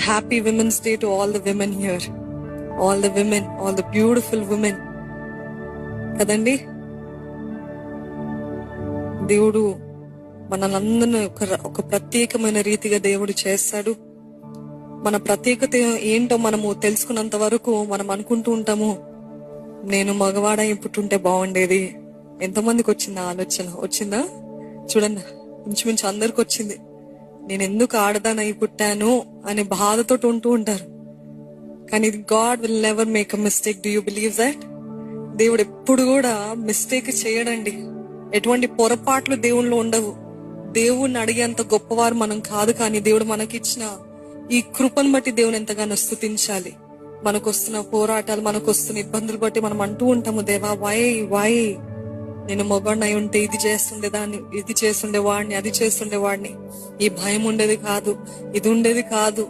Happy women's day to all the women here, all the women, all the beautiful women కదండి. దేవుడు మనలందరినీ ఒక ప్రత్యేకమైన రీతిగా దేవుడు చేస్తాడు. మన ప్రత్యేకత ఏంటో మనము తెలుసుకున్నంత వరకు మనం అనుకుంటూ ఉంటాము, నేను మగవాడై పుట్టుంటే బాగుండేది. ఎంతమందికి వచ్చింది ఆలోచన? వచ్చిందా? చూడండి, ఇంచుమించు అందరికి వచ్చింది. నేను ఎందుకు ఆడదానై పుట్టాను అనే బాధతో ఉంటూ ఉంటారు. కానీ God will never make a mistake. Do you believe that? దేవుడు ఎప్పుడు కూడా మిస్టేక్ చేయడండి. ఎటువంటి పొరపాట్లు దేవుళ్ళు ఉండవు. దేవుణ్ణి అడిగేంత గొప్పవారు మనం కాదు, కానీ దేవుడు మనకిచ్చిన ఈ కృపను బట్టి దేవుని ఎంతగానో స్తుతించాలి. మనకొస్తున్న పోరాటాలు, మనకొస్తున్న ఇబ్బందులు బట్టి మనం అంటూ ఉంటాము, దేవా వై నేను మొగన్నై ఉంటే ఇది చేస్తుండే దాన్ని, ఇది చేస్తుండే వాడిని, అది చేస్తుండే వాడిని, ఈ భయం ఉండేది కాదు, ఇది ఉండేది కాదు.